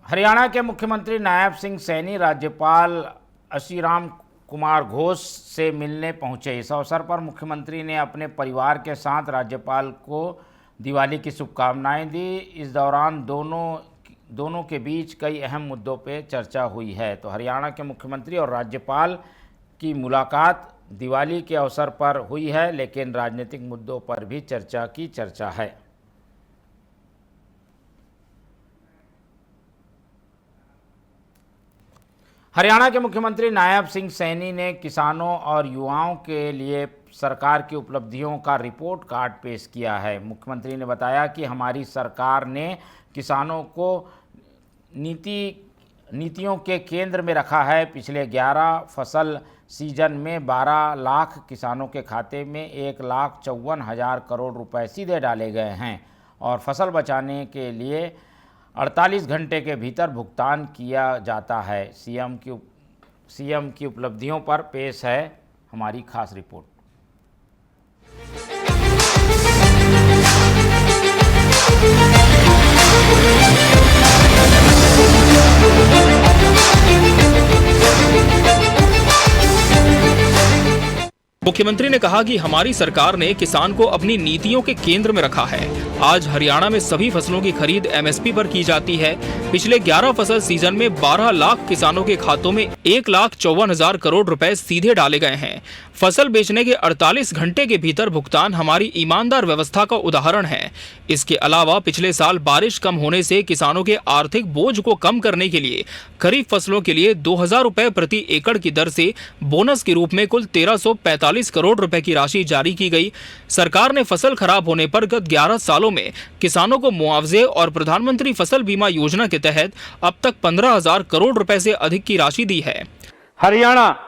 हरियाणा के मुख्यमंत्री नायब सिंह सैनी राज्यपाल आशीराम कुमार घोष से मिलने पहुंचे। इस अवसर पर मुख्यमंत्री ने अपने परिवार के साथ राज्यपाल को दिवाली की शुभकामनाएं दी। इस दौरान दोनों के बीच कई अहम मुद्दों पर चर्चा हुई है। तो हरियाणा के मुख्यमंत्री और राज्यपाल की मुलाकात दिवाली के अवसर पर हुई है, लेकिन राजनीतिक मुद्दों पर भी चर्चा है। हरियाणा के मुख्यमंत्री नायब सिंह सैनी ने किसानों और युवाओं के लिए सरकार की उपलब्धियों का रिपोर्ट कार्ड पेश किया है। मुख्यमंत्री ने बताया कि हमारी सरकार ने किसानों को नीतियों के केंद्र में रखा है। पिछले 11 फसल सीजन में 12 लाख किसानों के खाते में 1,54,000 करोड़ रुपए सीधे डाले गए हैं और फसल बचाने के लिए 48 घंटे के भीतर भुगतान किया जाता है। सीएम की उपलब्धियों पर पेश है हमारी खास रिपोर्ट। मुख्यमंत्री ने कहा कि हमारी सरकार ने किसान को अपनी नीतियों के केंद्र में रखा है। आज हरियाणा में सभी फसलों की खरीद एमएसपी पर की जाती है। पिछले 11 फसल सीजन में 12 लाख किसानों के खातों में 1,54,000 करोड़ रुपए सीधे डाले गए हैं। फसल बेचने के 48 घंटे के भीतर भुगतान हमारी ईमानदार व्यवस्था का उदाहरण है। इसके अलावा पिछले साल बारिश कम होने से किसानों के आर्थिक बोझ को कम करने के लिए खरीफ फसलों के लिए 2,000 रुपए प्रति एकड़ की दर से बोनस के रूप में कुल 1,345 करोड़ रुपए की राशि जारी की गई। सरकार ने फसल खराब होने पर गत 11 सालों में किसानों को मुआवजे और प्रधानमंत्री फसल बीमा योजना के तहत अब तक 15,000 करोड़ रुपए से अधिक की राशि दी है। हरियाणा,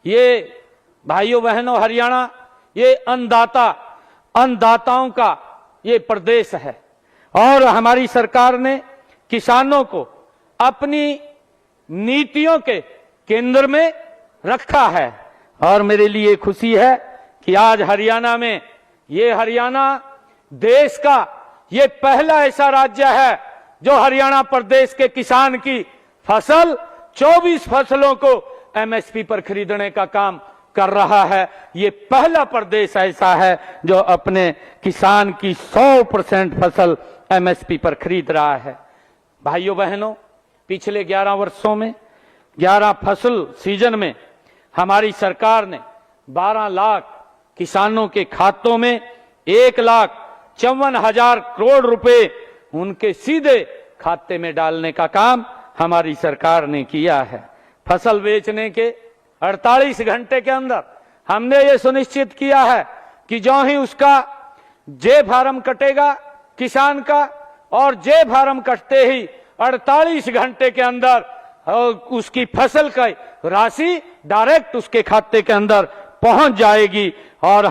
ये भाइयों बहनों, हरियाणा ये अन्नदाताओं का ये प्रदेश है और हमारी सरकार ने किसानों को अपनी नीतियों के केंद्र में रखा है। और मेरे लिए खुशी है कि आज हरियाणा में, ये हरियाणा देश का ये पहला ऐसा राज्य है जो हरियाणा प्रदेश के किसान की फसल 24 फसलों को एमएसपी पर खरीदने का काम कर रहा है। ये पहला प्रदेश ऐसा है जो अपने किसान की 100% फसल एमएसपी पर खरीद रहा है। भाइयों बहनों, पिछले 11 वर्षों में 11 फसल सीजन में हमारी सरकार ने 12 लाख किसानों के खातों में 1,54,000 करोड़ रुपए उनके सीधे खाते में डालने का काम हमारी सरकार ने किया है। फसल बेचने के 48 घंटे के अंदर हमने ये सुनिश्चित किया है कि जो ही उसका जे फार्म कटेगा किसान का, और जे फार्म कटते ही 48 घंटे के अंदर उसकी फसल की राशि डायरेक्ट उसके खाते के अंदर पहुंच जाएगी। और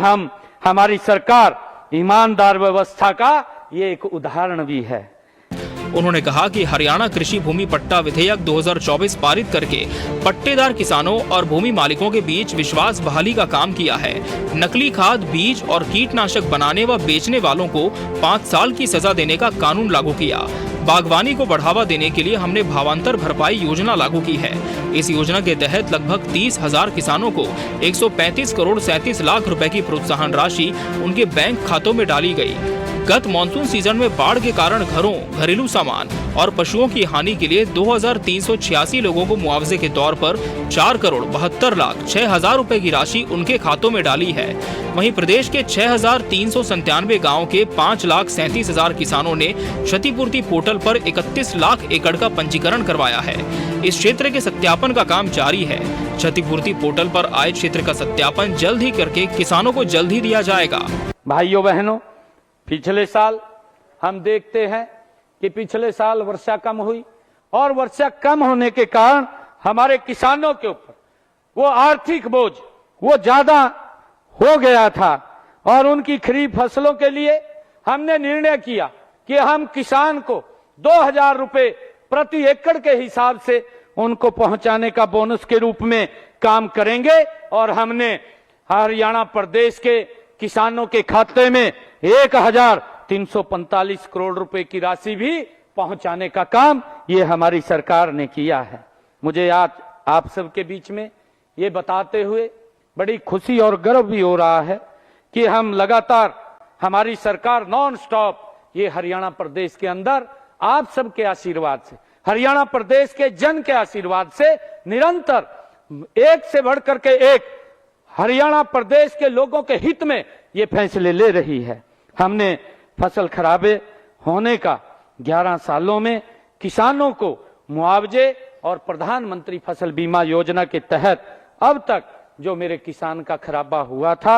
हमारी सरकार ईमानदार व्यवस्था का ये एक उदाहरण भी है। उन्होंने कहा कि हरियाणा कृषि भूमि पट्टा विधेयक 2024 पारित करके पट्टेदार किसानों और भूमि मालिकों के बीच विश्वास बहाली का काम किया है। नकली खाद, बीज और कीटनाशक बनाने व बेचने वालों को 5 साल की सजा देने का कानून लागू किया। बागवानी को बढ़ावा देने के लिए हमने भावांतर भरपाई योजना लागू की है। इस योजना के तहत लगभग 30,000 किसानों को 135 करोड़ 37 लाख रुपए की प्रोत्साहन राशि उनके बैंक खातों में डाली गई। गत मानसून सीजन में बाढ़ के कारण घरों, घरेलू सामान और पशुओं की हानि के लिए 2,386 लोगों को मुआवजे के तौर पर 4 करोड़ 72 लाख 6,000 रुपए की राशि उनके खातों में डाली है। वहीं प्रदेश के 6,397 गाँव के 5,37,000 किसानों ने क्षतिपूर्ति पोर्टल पर 31 लाख एकड़ का पंजीकरण करवाया है। इस क्षेत्र के सत्यापन का काम जारी है। क्षतिपूर्ति पोर्टल पर आए क्षेत्र का सत्यापन जल्द ही करके किसानों को जल्द ही दिया जाएगा। भाइयों बहनों, पिछले साल हम देखते हैं कि पिछले साल वर्षा कम हुई और वर्षा कम होने के कारण हमारे किसानों के ऊपर वो आर्थिक बोझ वो ज्यादा हो गया था और उनकी खरीफ फसलों के लिए हमने निर्णय किया कि हम किसान को 2,000 रुपए प्रति एकड़ के हिसाब से उनको पहुंचाने का बोनस के रूप में काम करेंगे। और हमने हरियाणा प्रदेश के किसानों के खाते में 1,345 करोड़ रुपए की राशि भी पहुंचाने का काम ये हमारी सरकार ने किया है। मुझे आज आप सबके बीच में ये बताते हुए बड़ी खुशी और गर्व भी हो रहा है कि हम लगातार, हमारी सरकार नॉन स्टॉप ये हरियाणा प्रदेश के अंदर आप सबके आशीर्वाद से, हरियाणा प्रदेश के जन के आशीर्वाद से निरंतर एक से बढ़कर के एक हरियाणा प्रदेश के लोगों के हित में ये फैसले ले रही है। हमने फसल खराबे होने का 11 सालों में किसानों को मुआवजे और प्रधानमंत्री फसल बीमा योजना के तहत अब तक जो मेरे किसान का खराबा हुआ था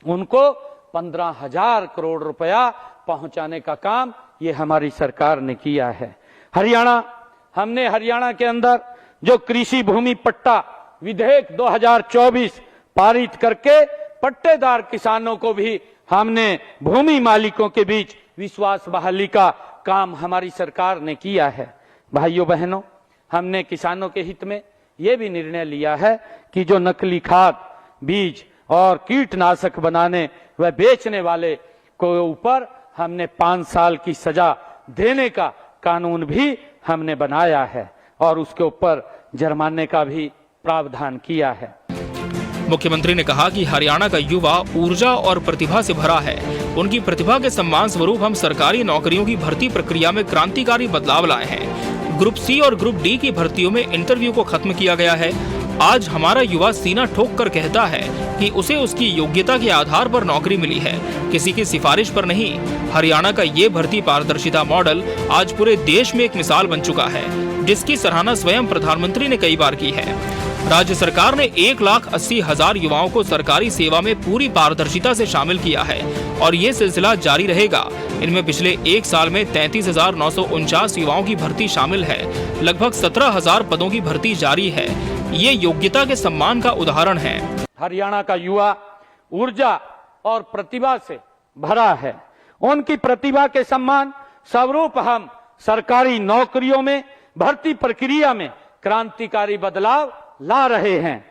उनको 15,000 करोड़ रुपया पहुंचाने का काम ये हमारी सरकार ने किया है। हमने हरियाणा के अंदर जो कृषि भूमि पट्टा विधेयक 2024 पारित करके पट्टेदार किसानों को भी हमने भूमि मालिकों के बीच विश्वास बहाली का काम हमारी सरकार ने किया है। भाइयों बहनों, हमने किसानों के हित में यह भी निर्णय लिया है कि जो नकली खाद, बीज और कीटनाशक बनाने व बेचने वाले को ऊपर हमने 5 साल की सजा देने का कानून भी हमने बनाया है और उसके ऊपर जुर्माने का भी प्रावधान किया है। मुख्यमंत्री ने कहा कि हरियाणा का युवा ऊर्जा और प्रतिभा से भरा है। उनकी प्रतिभा के सम्मान स्वरूप हम सरकारी नौकरियों की भर्ती प्रक्रिया में क्रांतिकारी बदलाव लाए हैं। ग्रुप सी और ग्रुप डी की भर्तियों में इंटरव्यू को खत्म किया गया है। आज हमारा युवा सीना ठोक कर कहता है कि उसे उसकी योग्यता के आधार पर नौकरी मिली है, किसी की सिफारिश पर नहीं। हरियाणा का ये भर्ती पारदर्शिता मॉडल आज पूरे देश में एक मिसाल बन चुका है, जिसकी सराहना स्वयं प्रधानमंत्री ने कई बार की है। राज्य सरकार ने 1,80,000 युवाओं को सरकारी सेवा में पूरी पारदर्शिता से शामिल किया है और ये सिलसिला जारी रहेगा। इनमें पिछले 1 साल में 33,949 युवाओं की भर्ती शामिल है। लगभग 17,000 पदों की भर्ती जारी है। ये योग्यता के सम्मान का उदाहरण है। हरियाणा का युवा ऊर्जा और प्रतिभा से भरा है। उनकी प्रतिभा के सम्मान स्वरूप हम सरकारी नौकरियों में भर्ती प्रक्रिया में क्रांतिकारी बदलाव ला रहे हैं।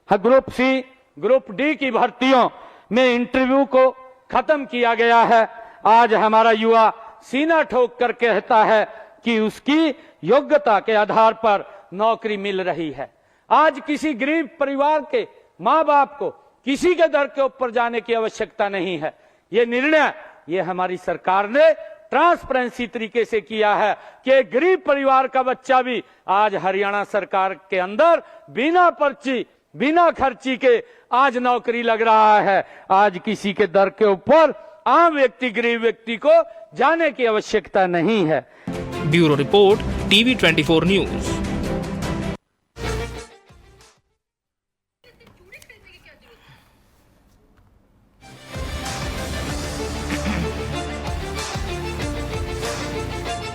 ग्रुप सी, ग्रुप डी की भर्तियों में इंटरव्यू को खत्म किया गया है। आज हमारा युवा सीना ठोक कर कहता है कि उसकी योग्यता के आधार पर नौकरी मिल रही है। आज किसी गरीब परिवार के माँ बाप को किसी के दर के ऊपर जाने की आवश्यकता नहीं है। ये निर्णय ये हमारी सरकार ने ट्रांसपेरेंसी तरीके से किया है कि गरीब परिवार का बच्चा भी आज हरियाणा सरकार के अंदर बिना पर्ची, बिना खर्ची के आज नौकरी लग रहा है। आज किसी के दर के ऊपर आम व्यक्ति, गरीब व्यक्ति को जाने की आवश्यकता नहीं है। Bureau report, TV 24 news.